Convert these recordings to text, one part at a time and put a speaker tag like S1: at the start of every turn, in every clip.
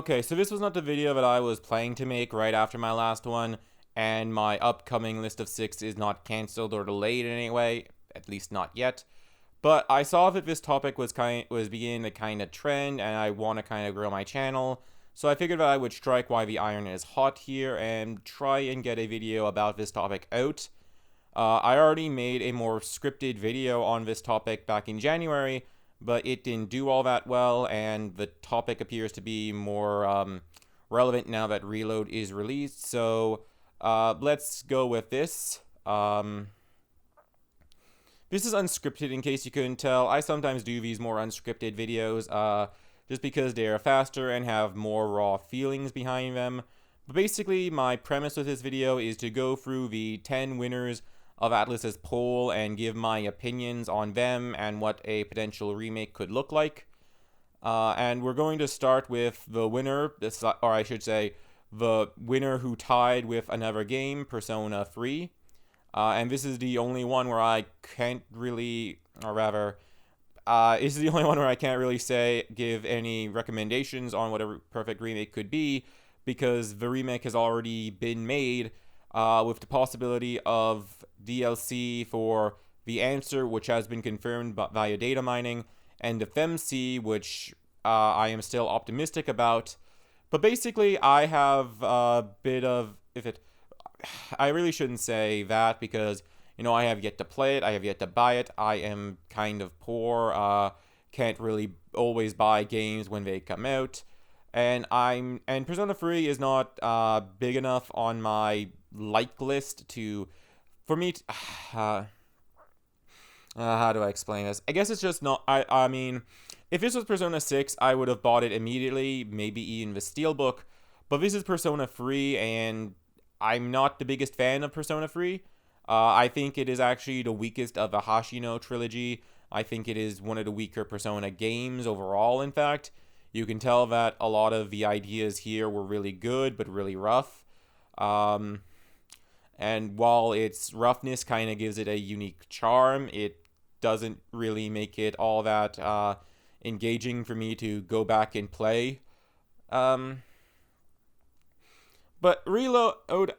S1: Okay, so this was not the video that I was planning to make right after my last one, and my upcoming list of 6 is not cancelled or delayed in any way, at least not yet. But I saw that this topic was beginning to kind of trend, and I want to kind of grow my channel. So I figured that I would strike while the iron is hot here and try and get a video about this topic out. I already made a more scripted video on this topic back in January, but it didn't do all that well, and the topic appears to be more relevant now that Reload is released. So let's go with this. This is unscripted, in case you couldn't tell. I sometimes do these more unscripted videos just because they are faster and have more raw feelings behind them. But basically, my premise with this video is to go through the 10 winners of Atlus's poll and give my opinions on them and what a potential remake could look like. And we're going to start with the winner, or I should say, the winner who tied with another game, Persona 3. And this is the only one where I can't really, or rather, this is the only one where I can't really give any recommendations on what a perfect remake could be, because the remake has already been made, with the possibility of DLC for The Answer, which has been confirmed via data mining, and the FemC, which I am still optimistic about. But basically, I have a bit of, I really shouldn't say that, because, I have yet to play it, I have yet to buy it, I am kind of poor, can't really always buy games when they come out, and Persona 3 is not big enough on my like list for me to, how do I explain this? I guess it's just not, I mean, if this was Persona 6, I would have bought it immediately, maybe even the Steelbook, but this is Persona 3, and I'm not the biggest fan of Persona 3. I think it is actually the weakest of the Hashino trilogy. I think it is one of the weaker Persona games overall, in fact. You can tell that a lot of the ideas here were really good, but really rough. And while its roughness kind of gives it a unique charm, it doesn't really make it all that engaging for me to go back and play. But Reload...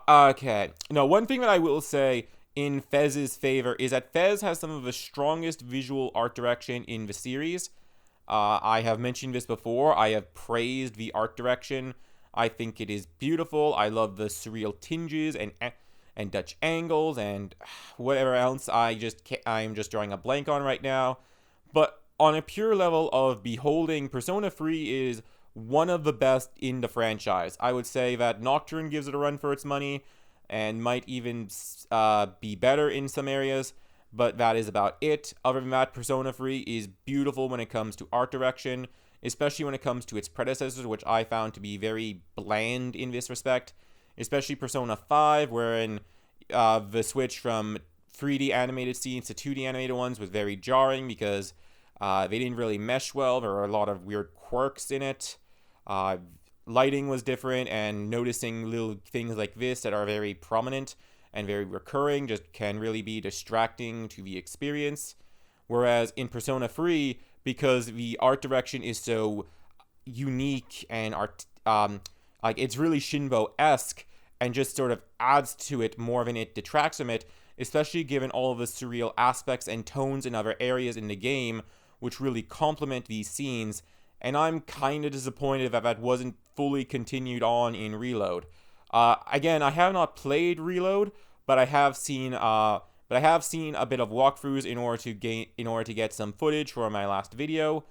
S1: Okay. No, one thing that I will say in Fez's favor is that Fez has some of the strongest visual art direction in the series. I have mentioned this before. I have praised the art direction. I think it is beautiful. I love the surreal tinges and Dutch angles and whatever else I'm just drawing a blank on right now. But on a pure level of beholding, Persona 3 is one of the best in the franchise. I would say that Nocturne gives it a run for its money and might even be better in some areas, but that is about it. Other than that, Persona 3 is beautiful when it comes to art direction, especially when it comes to its predecessors, which I found to be very bland in this respect, especially Persona 5, wherein the switch from 3D animated scenes to 2D animated ones was very jarring because they didn't really mesh well. There were a lot of weird quirks in it. Lighting was different, and noticing little things like this that are very prominent and very recurring just can really be distracting to the experience. Whereas in Persona 3, because the art direction is so unique and like it's really Shinbo-esque and just sort of adds to it more than it detracts from it, especially given all of the surreal aspects and tones in other areas in the game, which really complement these scenes. And I'm kind of disappointed that wasn't fully continued on in Reload. Again, I have not played Reload, but I have seen a bit of walkthroughs in order to get some footage for my last video,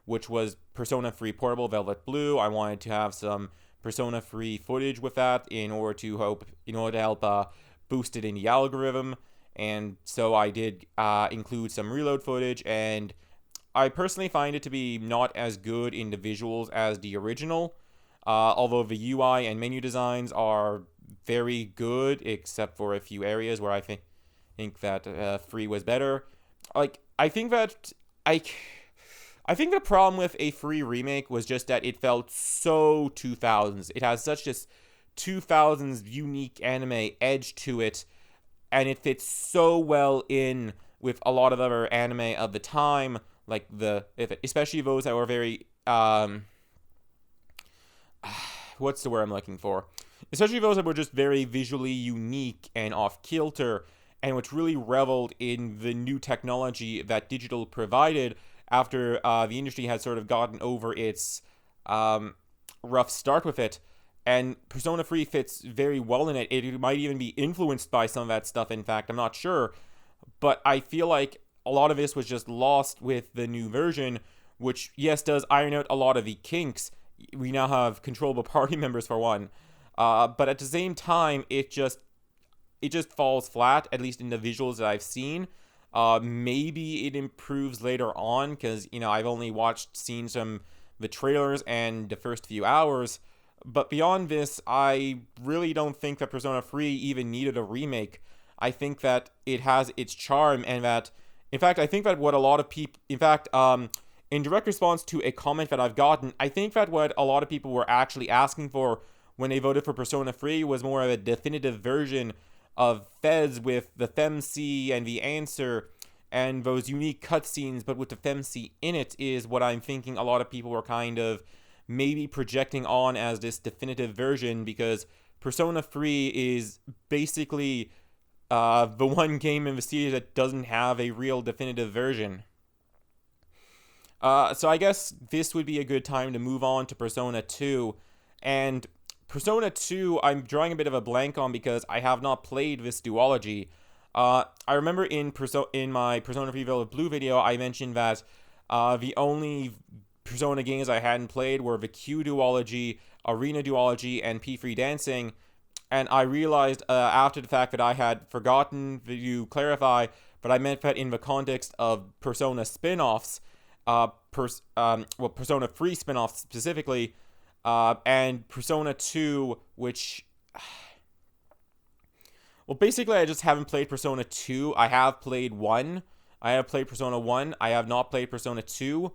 S1: which was Persona 3 Portable Velvet Blue. I wanted to have some Persona 3 footage with that in order to help boost it in the algorithm, and so I did include some Reload footage, and I personally find it to be not as good in the visuals as the original, although the UI and menu designs are very good, except for a few areas where I think that 3 was better. Like, I think the problem with a 3 remake was just that it felt so 2000s. It has such this 2000s unique anime edge to it, and it fits so well in with a lot of other anime of the time, like especially those that were very what's the word I'm looking for? Especially those that were just very visually unique and off kilter, and which really reveled in the new technology that digital provided after the industry had sort of gotten over its rough start with it. And Persona 3 fits very well in it. It might even be influenced by some of that stuff, in fact, I'm not sure. But I feel like a lot of this was just lost with the new version, which, yes, does iron out a lot of the kinks. We now have controllable party members, for one. But at the same time, it just falls flat, at least in the visuals that I've seen. Maybe it improves later on, because, I've only seen some the trailers and the first few hours. But beyond this, I really don't think that Persona 3 even needed a remake. I think that it has its charm, and that, in fact, I think that what a lot of people, in fact, in direct response to a comment that I've gotten, I think that what a lot of people were actually asking for when they voted for Persona 3 was more of a definitive version of Fez with the FemC and the answer and those unique cutscenes, but with the FemC in it, is what I'm thinking a lot of people were kind of maybe projecting on as this definitive version, because Persona 3 is basically the one game in the series that doesn't have a real definitive version. So I guess this would be a good time to move on to Persona 2. And Persona 2, I'm drawing a bit of a blank on because I have not played this duology. I remember in my Persona 3 Veil of Blue video, I mentioned that the only Persona games I hadn't played were the Q duology, Arena duology, and P3 Dancing. And I realized after the fact that I had forgotten to clarify, but I meant that in the context of Persona spin-offs, Persona 3 spin-offs specifically, and Persona 2, which... Well, basically, I just haven't played Persona 2. I have played 1. I have played Persona 1. I have not played Persona 2.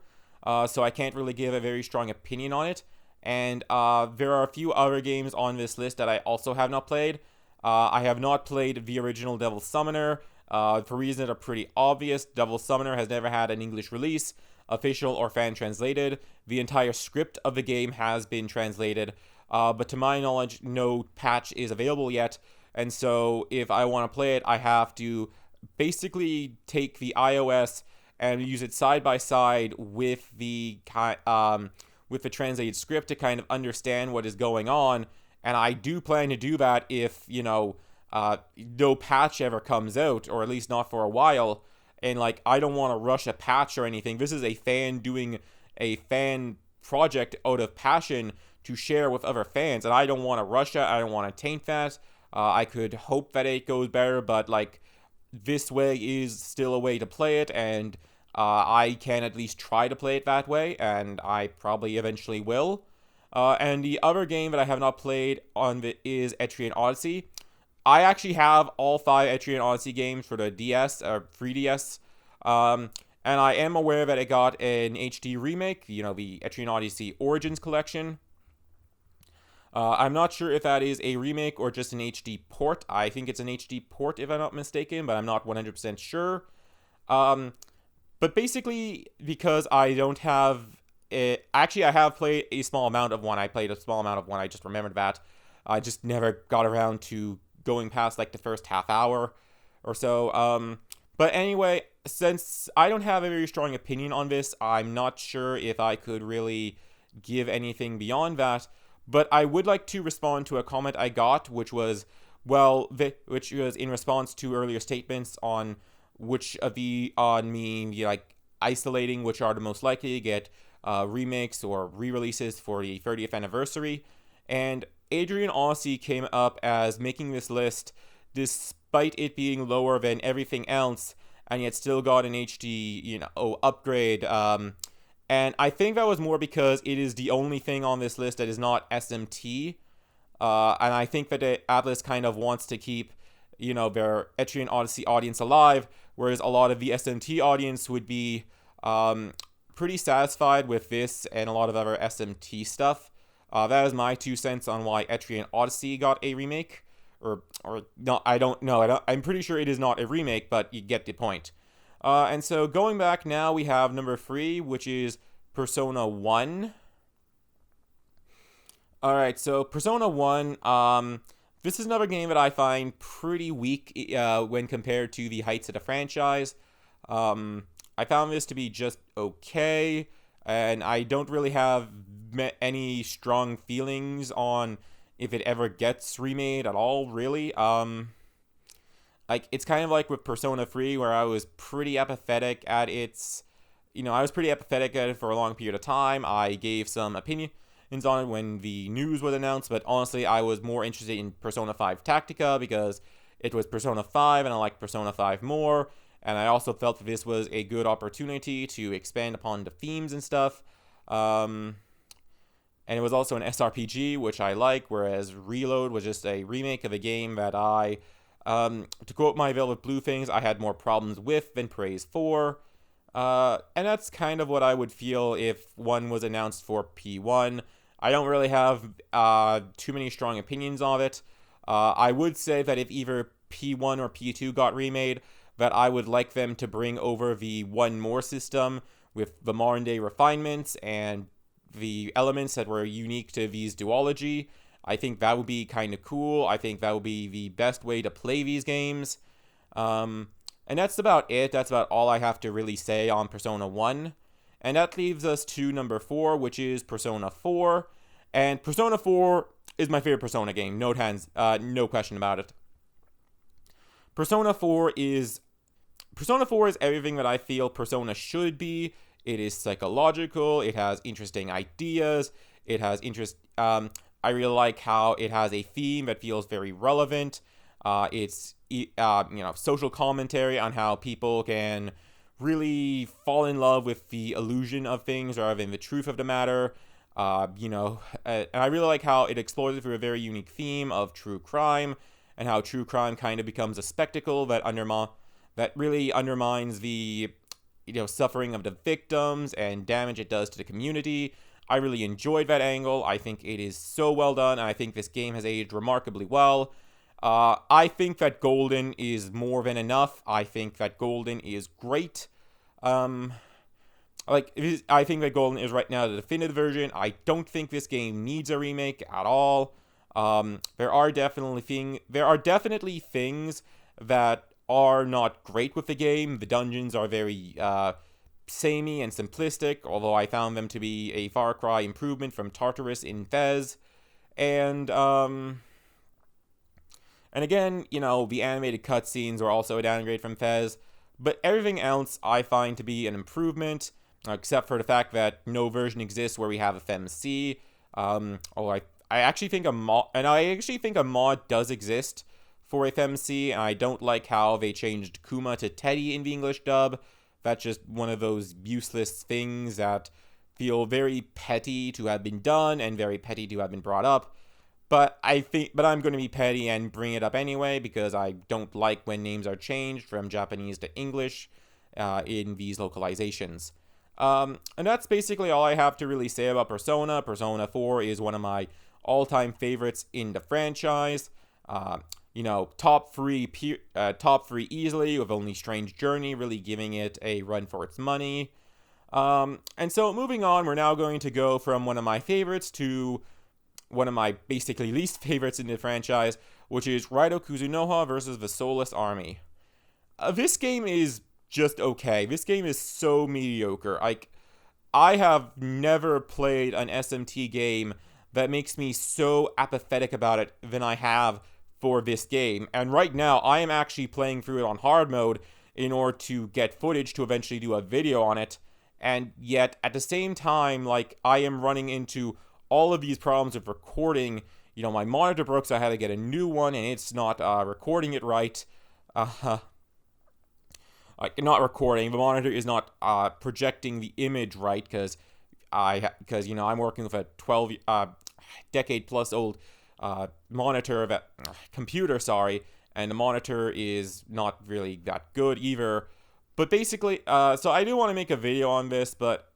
S1: So I can't really give a very strong opinion on it. And there are a few other games on this list that I also have not played. I have not played the original Devil Summoner, for reasons that are pretty obvious. Devil Summoner has never had an English release, official or fan translated. The entire script of the game has been translated, but to my knowledge, no patch is available yet. And so if I want to play it, I have to basically take the iOS and use it side by side with the translated script to kind of understand what is going on. And I do plan to do that if, no patch ever comes out, or at least not for a while. And, I don't want to rush a patch or anything. This is a fan doing a fan project out of passion to share with other fans. And I don't want to rush it. I don't want to taint that. I could hope that it goes better, but, this way is still a way to play it, and I can at least try to play it that way, and I probably eventually will. And the other game that I have not played is Etrian Odyssey. I actually have all 5 Etrian Odyssey games for the DS, or 3DS, and I am aware that it got an HD remake, the Etrian Odyssey Origins Collection. I'm not sure if that is a remake or just an HD port. I think it's an HD port, if I'm not mistaken, but I'm not 100% sure. But basically, because I don't have it... Actually, I have played a small amount of one. I just remembered that. I just never got around to going past, the first half hour or so. But anyway, since I don't have a very strong opinion on this, I'm not sure if I could really give anything beyond that. But I would like to respond to a comment I got, which was in response to earlier statements on me isolating which are the most likely to get remakes or re-releases for the 30th anniversary. And Adrian Odyssey came up as making this list despite it being lower than everything else, and yet still got an HD upgrade. And I think that was more because it is the only thing on this list that is not SMT. And I think that Atlus kind of wants to keep, their Etrian Odyssey audience alive, whereas a lot of the SMT audience would be pretty satisfied with this and a lot of other SMT stuff. That is my 2 cents on why Etrian Odyssey got a remake. Or no, I don't know. I'm pretty sure it is not a remake, but you get the point. And so going back now, we have number 3, which is Persona 1. All right, so Persona 1, this is another game that I find pretty weak when compared to the heights of the franchise. Um, I found this to be just okay, and I don't really have any strong feelings on if it ever gets remade at all, really. Like, it's kind of like with Persona 3, where I was pretty apathetic at its. I was pretty apathetic at it for a long period of time. I gave some opinions on it when the news was announced, but honestly, I was more interested in Persona 5 Tactica because it was Persona 5 and I liked Persona 5 more. And I also felt that this was a good opportunity to expand upon the themes and stuff. And it was also an SRPG, which I like, whereas Reload was just a remake of a game that to quote my Velvet Blue things, I had more problems with than praise for. And that's kind of what I would feel if one was announced for P1. I don't really have too many strong opinions of it. I would say that if either P1 or P2 got remade, that I would like them to bring over the One More system with the modern day refinements and the elements that were unique to V's duology. I think that would be kind of cool. I think that would be the best way to play these games. And that's about it. That's about all I have to really say on Persona 1. And that leaves us to number 4, which is Persona 4. And Persona 4 is my favorite Persona game. No question about it. Persona 4 is everything that I feel Persona should be. It is psychological. It has interesting ideas. It has I really like how it has a theme that feels very relevant. It's social commentary on how people can really fall in love with the illusion of things rather than the truth of the matter. And I really like how it explores it through a very unique theme of true crime and how true crime kind of becomes a spectacle that really undermines the suffering of the victims and damage it does to the community. I really enjoyed that angle. I think it is so well done, and I think this game has aged remarkably well. I think that Golden is more than enough. I think that Golden is great. I think that Golden is right now the definitive version. I don't think this game needs a remake at all. There are definitely things that are not great with the game. The dungeons are very samey and simplistic, although I found them to be a Far Cry improvement from Tartarus in Fez. And again, the animated cutscenes are also a downgrade from Fez. But everything else I find to be an improvement, except for the fact that no version exists where we have FMC. I actually think a mod does exist for FMC, and I don't like how they changed Kuma to Teddy in the English dub. That's just one of those useless things that feel very petty to have been done and very petty to have been brought up. But I'm going to be petty and bring it up anyway because I don't like when names are changed from Japanese to English in these localizations. And that's basically all I have to really say about Persona. Persona 4 is one of my all-time favorites in the franchise. Top three easily, with only Strange Journey really giving it a run for its money. And so moving on, we're now going to go from one of my favorites to one of my basically least favorites in the franchise, which is Raido Kuzunoha versus the Soulless Army. This game is just okay. This game is so mediocre. I have never played an SMT game that makes me so apathetic about it than I have for this game. And right now, I am actually playing through it on hard mode in order to get footage to eventually do a video on it. And yet, at the same time, I am running into all of these problems with recording. My monitor broke, so I had to get a new one, and it's not recording it right. Not recording. The monitor is not projecting the image right because I'm working with a 12 decade plus old computer, and the monitor is not really that good either. But basically, so I do want to make a video on this, but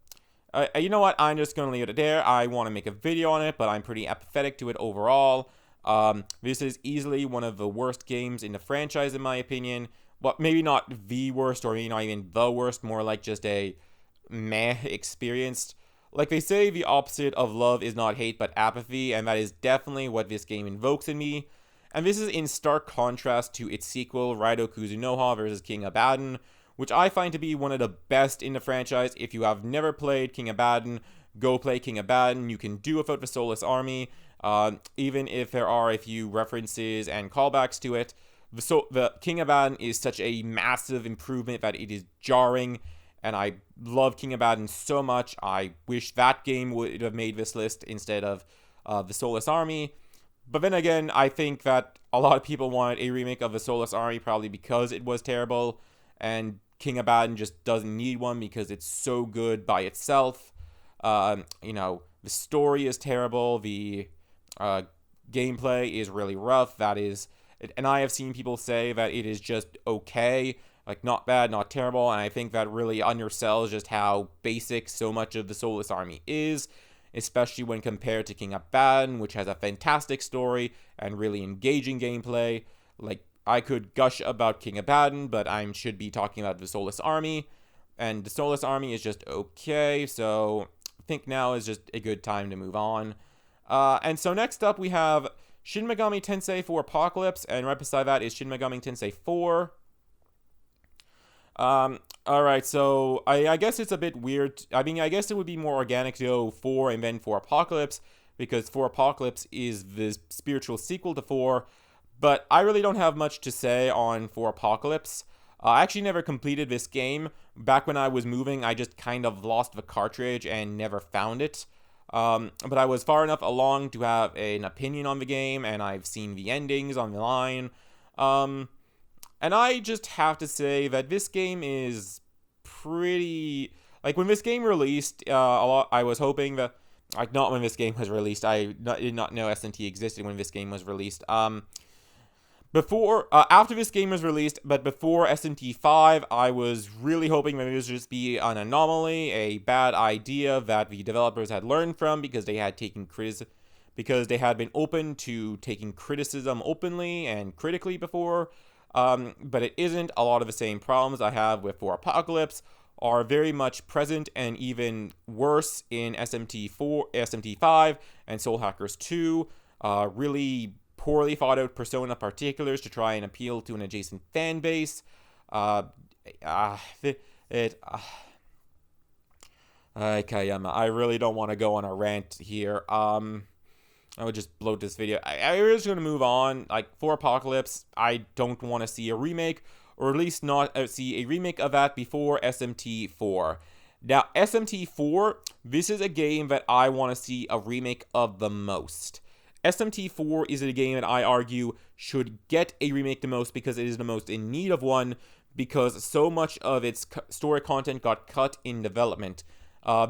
S1: you know what? I'm just going to leave it there. I want to make a video on it, but I'm pretty apathetic to it overall. This is easily one of the worst games in the franchise, in my opinion. But maybe not the worst, or maybe not even the worst, more like just a meh experience. Like they say, the opposite of love is not hate but apathy, and that is definitely what this game invokes in me. And this is in stark contrast to its sequel, Raido Kuzunoha vs. King Abaddon, which I find to be one of the best in the franchise. If you have never played King Abaddon, go play King Abaddon. You can do without the Soulless Army, even if there are a few references and callbacks to it. The King Abaddon is such a massive improvement that it is jarring, and I love King Abaddon so much. I wish that game would have made this list instead of the Soulless Army. But then again, I think that a lot of people wanted a remake of the Soulless Army probably because it was terrible, and King Abaddon just doesn't need one because it's so good by itself. The story is terrible. The gameplay is really rough. And I have seen people say that it is just okay, like not bad, not terrible, and I think that really undersells just how basic so much of the Soulless Army is, especially when compared to King Abaddon, which has a fantastic story and really engaging gameplay. Like, I could gush about King Abaddon, but I should be talking about the Soulless Army, and the Soulless Army is just okay, so I think now is just a good time to move on. And so next up we have Shin Megami Tensei 4 Apocalypse, and right beside that is Shin Megami Tensei 4. Alright, so I guess it's a bit weird. I mean, I guess it would be more organic to go 4 and then 4 Apocalypse, because 4 Apocalypse is the spiritual sequel to 4, but I really don't have much to say on 4 Apocalypse. I actually never completed this game. Back when I was moving, I just kind of lost the cartridge and never found it. But I was far enough along to have an opinion on the game, and I've seen the endings online. And I just have to say that this game is pretty... Like, when this game released, I was hoping that... Like, not when this game was released. I did not know SNT existed when this game was released. After this game was released, but before SMT5, I was really hoping that it would just be an anomaly, a bad idea that the developers had learned from because they had been open to taking criticism openly and critically before. But it isn't. A lot of the same problems I have with 4 Apocalypse are very much present and even worse in SMT4, SMT5, and Soul Hackers 2. Really poorly thought out Persona particulars to try and appeal to an adjacent fan base. Okay, I really don't want to go on a rant here. I would just bloat this video. I'm just going to move on. Like, 4 Apocalypse, I don't want to see a remake, or at least not see a remake of that before SMT4. Now, SMT4, this is a game that I want to see a remake of the most. SMT4 is a game that I argue should get a remake the most because it is the most in need of one, because so much of its story content got cut in development.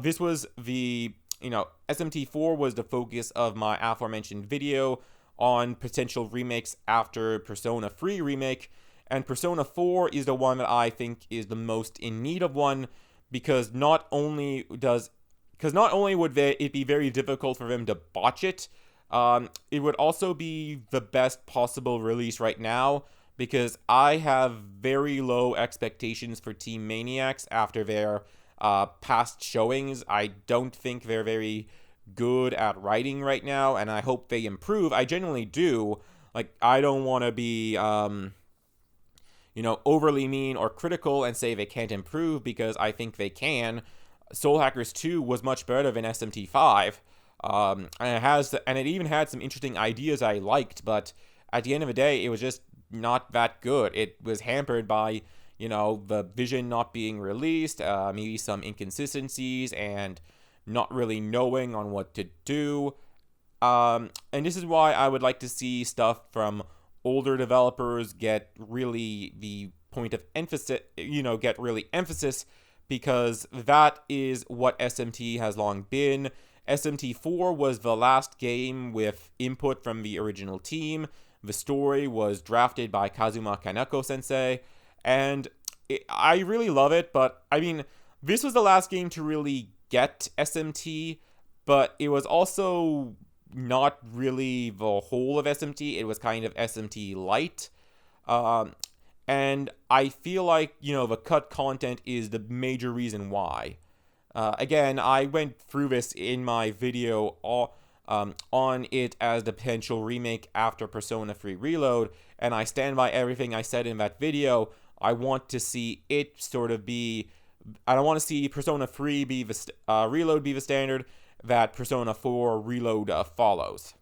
S1: This was SMT4 was the focus of my aforementioned video on potential remakes after Persona 3 remake, and Persona 4 is the one that I think is the most in need of one, because not only would it be very difficult for them to botch it, it would also be the best possible release right now, because I have very low expectations for Team Maniacs after their past showings. I don't think they're very good at writing right now, and I hope they improve. I genuinely do. Like, I don't want to be, overly mean or critical and say they can't improve, because I think they can. Soul Hackers 2 was much better than SMT5. And it even had some interesting ideas I liked, but at the end of the day, it was just not that good. It was hampered by, the vision not being released, maybe some inconsistencies, and not really knowing on what to do. And this is why I would like to see stuff from older developers get really the point of emphasis, get really emphasis, because that is what SMT has long been. SMT4 was the last game with input from the original team. The story was drafted by Kazuma Kaneko sensei, and I really love it, but I mean, this was the last game to really get SMT, but it was also not really the whole of SMT. It was kind of SMT light. And I feel like, the cut content is the major reason why. Again, I went through this in my video on it as the potential remake after Persona 3 Reload, and I stand by everything I said in that video. I want to see it sort of be... I don't want to see Persona 3 be the Reload be the standard that Persona 4 Reload follows.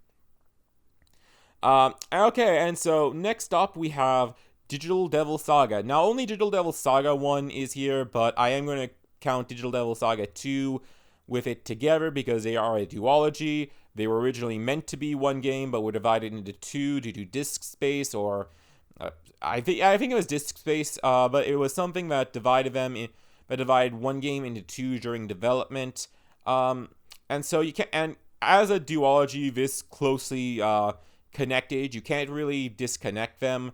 S1: Okay, and so next up we have Digital Devil Saga. Now, only Digital Devil Saga 1 is here, but I am going to count Digital Devil Saga 2 with it together because they are a duology. They were originally meant to be one game, but were divided into two due to disk space, or I think it was disk space, but it was something that divided one game into two during development. And so you can, and as a duology this closely connected, you can't really disconnect them.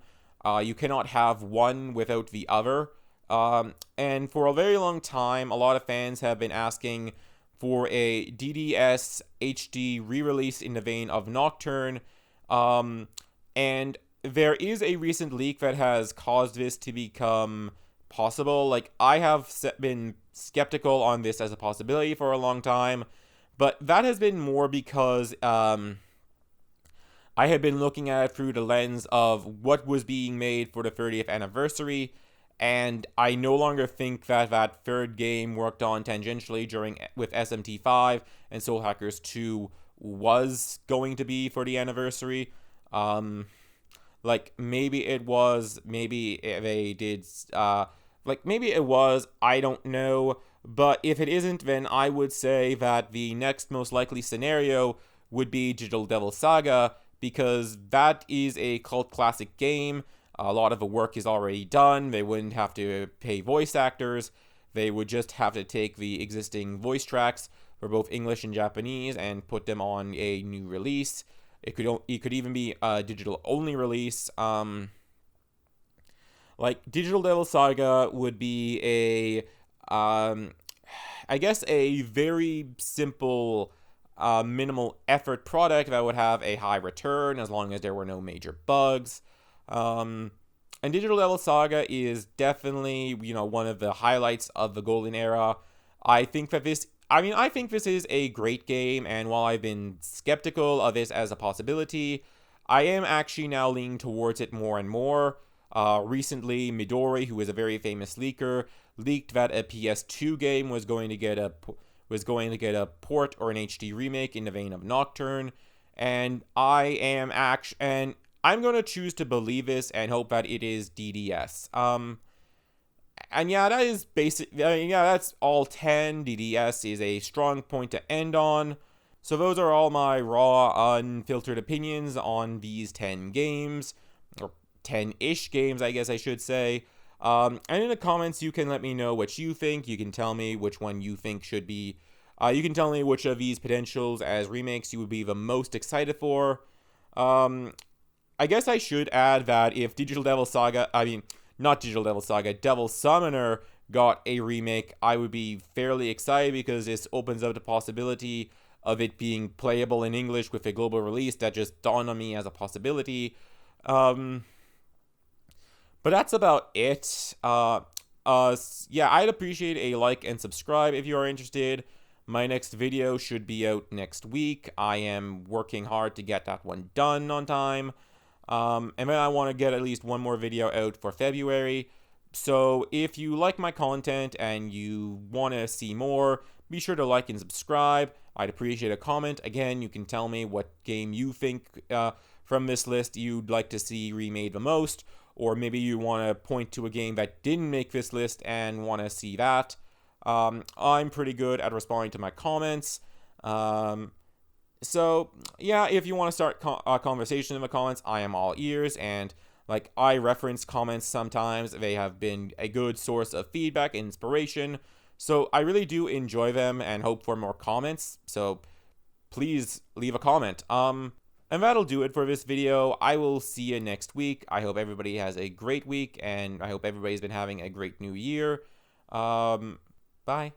S1: You cannot have one without the other. And for a very long time, a lot of fans have been asking for a DDS HD re-release in the vein of Nocturne. And there is a recent leak that has caused this to become possible. Like, I have been skeptical on this as a possibility for a long time, but that has been more because I had been looking at it through the lens of what was being made for the 30th anniversary, and I no longer think that that third game worked on tangentially with SMT5 and Soul Hackers 2 was going to be for the anniversary. Like, maybe it was, maybe they did, maybe it was, I don't know. But if it isn't, then I would say that the next most likely scenario would be Digital Devil Saga, because that is a cult classic game. A lot of the work is already done. They wouldn't have to pay voice actors. They would just have to take the existing voice tracks for both English and Japanese and put them on a new release. It could even be a digital only release. Like, Digital Devil Saga would be I guess a very simple, minimal effort product that would have a high return as long as there were no major bugs. And Digital Devil Saga is definitely, one of the highlights of the golden era. I think this is a great game, and while I've been skeptical of this as a possibility, I am actually now leaning towards it more and more. Recently, Midori, who is a very famous leaker, leaked that a PS2 game was going to get a port or an HD remake in the vein of Nocturne, and I'm going to choose to believe this and hope that it is DDS. And yeah, that is that's all 10. DDS is a strong point to end on. So those are all my raw, unfiltered opinions on these 10 games, or 10-ish games, I guess I should say. And in the comments, you can let me know what you think. You can tell me which one you think should be... you can tell me which of these potentials as remakes you would be the most excited for. I guess I should add that if Devil Summoner got a remake, I would be fairly excited because this opens up the possibility of it being playable in English with a global release. That just dawned on me as a possibility. But that's about it. Yeah, I'd appreciate a like and subscribe if you are interested. My next video should be out next week. I am working hard to get that one done on time. And then I want to get at least one more video out for February. So if you like my content and you want to see more, be sure to like and subscribe. I'd appreciate a comment. Again, you can tell me what game you think from this list you'd like to see remade the most, or maybe you want to point to a game that didn't make this list and want to see that. I'm pretty good at responding to my comments. So, yeah, if you want to start a conversation in the comments, I am all ears, and, I reference comments sometimes. They have been a good source of feedback and inspiration, so I really do enjoy them and hope for more comments, so please leave a comment. And that'll do it for this video. I will see you next week. I hope everybody has a great week, and I hope everybody's been having a great new year. Bye.